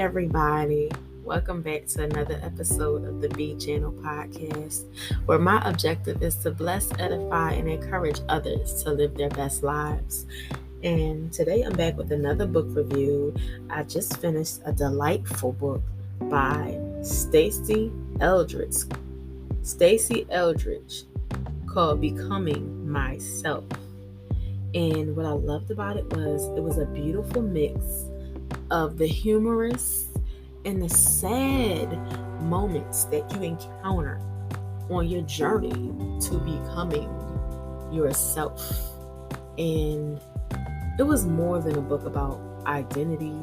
everybody. Welcome back to another episode of the B Channel podcast, where my objective is to bless, edify, and encourage others to live their best lives. And today I'm back with another book review. I just finished a delightful book by Eldredge. Stasi Eldredge, called Becoming Myself. And what I loved about it was a beautiful mix of the humorous and the sad moments that you encounter on your journey to becoming yourself. And it was more than a book about identity.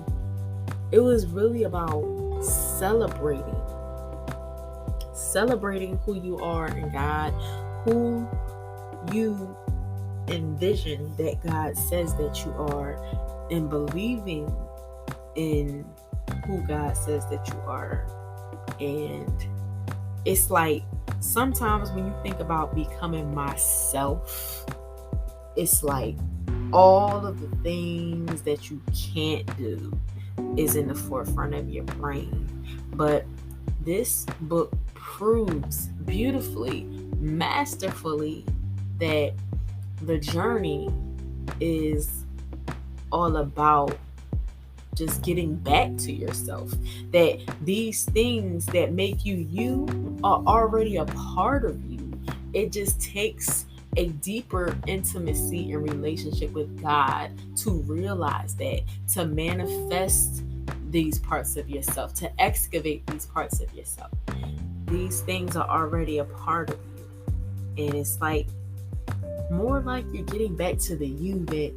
It was really about celebrating who you are in God, who you envision that God says that you are, and believing in who God says that you are. And it's like sometimes when you think about becoming myself, it's like all of the things that you can't do is in the forefront of your brain. But this book proves beautifully, masterfully, that the journey is all about just getting back to yourself, that these things that make you are already a part of you. It just takes a deeper intimacy and relationship with God to realize that, to manifest these parts of yourself, to excavate these parts of yourself. These things are already a part of you. And it's like more like you're getting back to the you that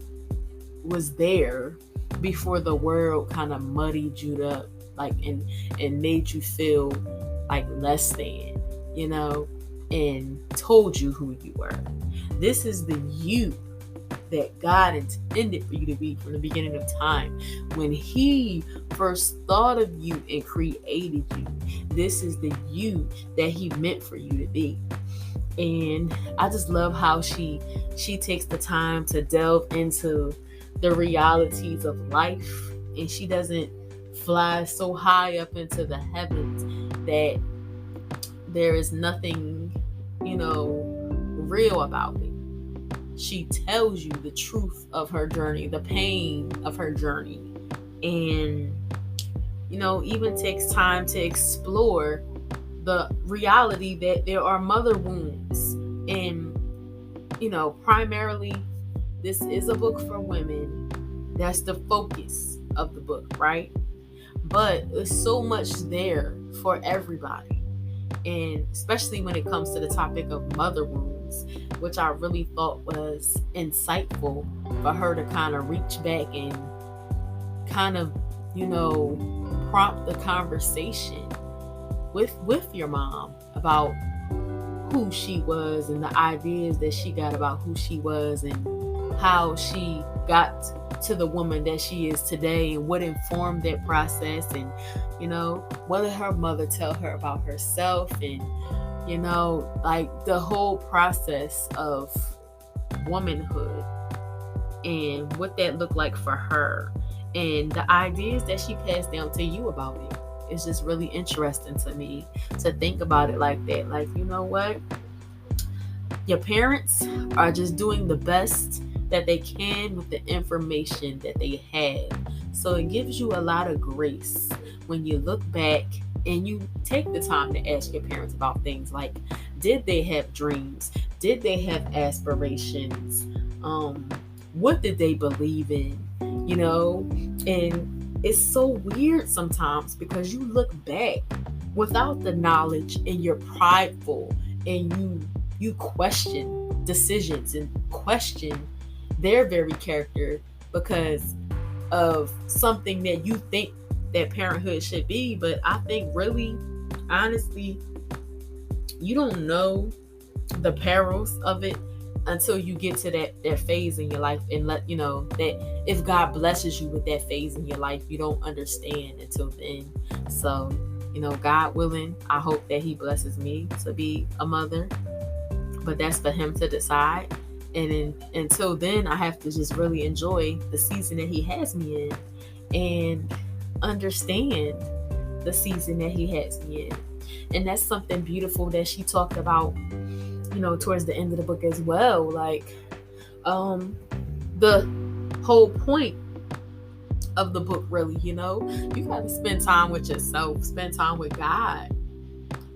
was there before the world kind of muddied you up, like and made you feel like less than, and told you who you were. This is the you that God intended for you to be from the beginning of time. When He first thought of you and created you, this is the you that He meant for you to be. And I just love how she takes the time to delve into the realities of life, and she doesn't fly so high up into the heavens that there is nothing, real about it. She tells you the truth of her journey, the pain of her journey, and even takes time to explore the reality that there are mother wounds. And primarily this is a book for women. That's the focus of the book, right? But there's so much there for everybody. And especially when it comes to the topic of mother wounds, which I really thought was insightful for her to kind of reach back and kind of, prompt the conversation with your mom about who she was and the ideas that she got about who she was and how she got to the woman that she is today, and what informed that process, and what did her mother tell her about herself, and like the whole process of womanhood and what that looked like for her, and the ideas that she passed down to you about it. It's just really interesting to me to think about it like that. Like, what? Your parents are just doing the best that they can with the information that they have. So it gives you a lot of grace when you look back and you take the time to ask your parents about things like, did they have dreams? Did they have aspirations? What did they believe in? And it's so weird sometimes because you look back without the knowledge and you're prideful and you question decisions and question their very character because of something that you think that parenthood should be. But I think really, honestly, you don't know the perils of it until you get to that phase in your life, and let you know that if God blesses you with that phase in your life, you don't understand until then. So, God willing, I hope that He blesses me to be a mother, but that's for Him to decide. And until then, I have to just really enjoy the season that He has me in. And understand the season that he has me in. And that's something beautiful that she talked about, towards the end of the book as well. Like, the whole point of the book, really, you got to spend time with yourself, spend time with God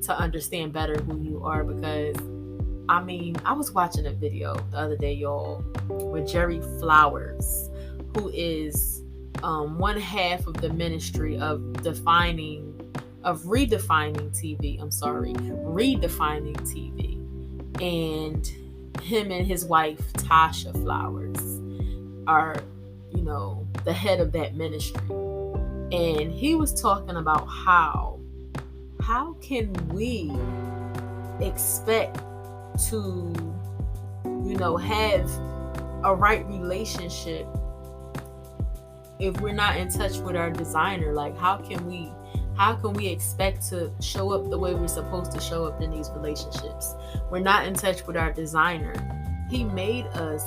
to understand better who you are. Because I was watching a video the other day, y'all, with Jerry Flowers, who is one half of the ministry of redefining TV. And him and his wife, Tasha Flowers, are, the head of that ministry. And he was talking about how can we expect to, have a right relationship if we're not in touch with our designer? Like, how can we expect to show up the way we're supposed to show up in these relationships? We're not in touch with our designer. He made us.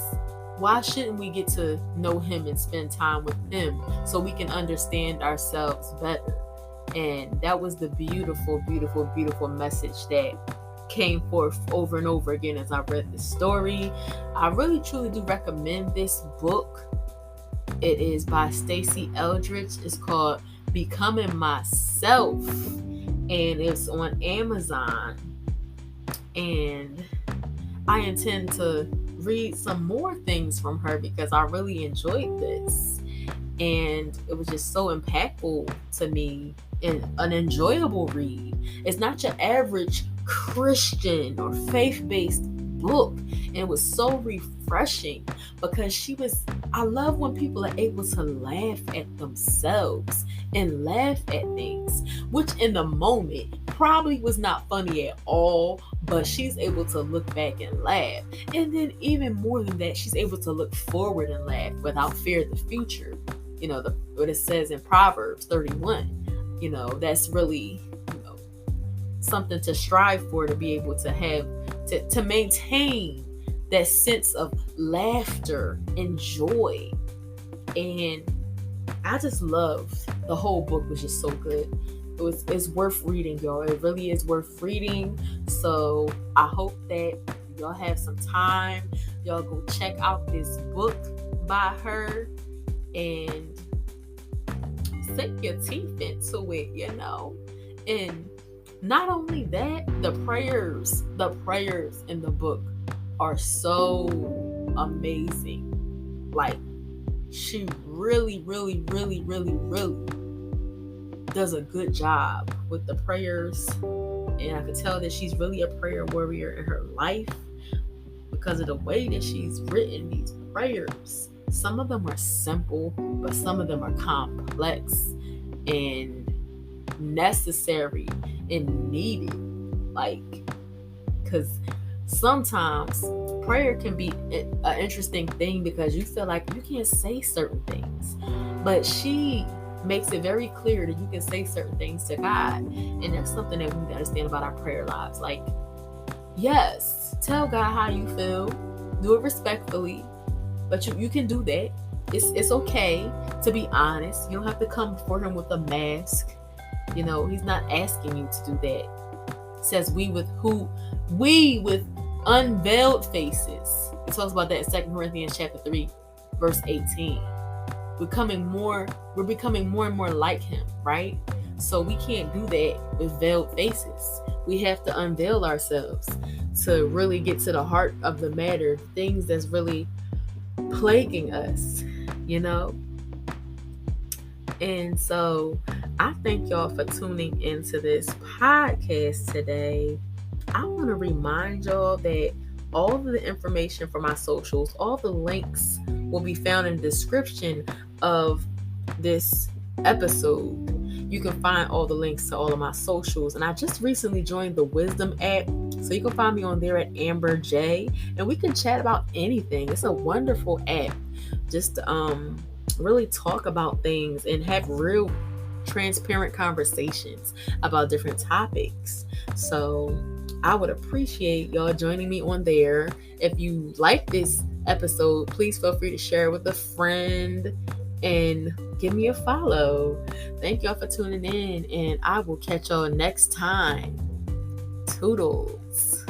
Why shouldn't we get to know him and spend time with him so we can understand ourselves better? And that was the beautiful, beautiful, beautiful message that came forth over and over again as I read the story. I really, truly do recommend this book. It is by Stasi Eldredge. It's called Becoming Myself, and it's on Amazon. And I intend to read some more things from her because I really enjoyed this, and it was just so impactful to me and an enjoyable read. It's not your average Christian or faith-based book, and it was so refreshing because I love when people are able to laugh at themselves and laugh at things, which in the moment probably was not funny at all, but she's able to look back and laugh. And then even more than that, she's able to look forward and laugh without fear of the future. What it says in Proverbs 31, that's really, something to strive for, to be able to have, to maintain that sense of laughter and joy. And I just loved the whole book. Was just so good. It's worth reading, y'all. It really is worth reading. So I hope that y'all have some time. Y'all go check out this book by her and sink your teeth into it, And not only that, the prayers in the book are so amazing. Like, she really, really, really, really, really does a good job with the prayers. And I could tell that she's really a prayer warrior in her life because of the way that she's written these prayers. Some of them are simple, but some of them are complex and necessary and needed. Like, because sometimes prayer can be an interesting thing because you feel like you can't say certain things, but she makes it very clear that you can say certain things to God. And that's something that we need to understand about our prayer lives. Like, yes, tell God how you feel, do it respectfully, but you can do that. It's okay to be honest. You don't have to come before him with a mask. He's not asking you to do that. It says we with unveiled faces. It talks about that in 2 Corinthians chapter 3, verse 18. We're becoming more and more like him, right? So we can't do that with veiled faces. We have to unveil ourselves to really get to the heart of the matter, things that's really plaguing us, And so I thank y'all for tuning into this podcast today. I want to remind y'all that all of the information for my socials, all the links will be found in the description of this episode. You can find all the links to all of my socials. And I just recently joined the Wisdom app, so you can find me on there at Amber J, and we can chat about anything. It's a wonderful app just to really talk about things and have real transparent conversations about different topics. So I would appreciate y'all joining me on there. If you like this episode, please feel free to share it with a friend and give me a follow. Thank y'all for tuning in, and I will catch y'all next time. Toodles.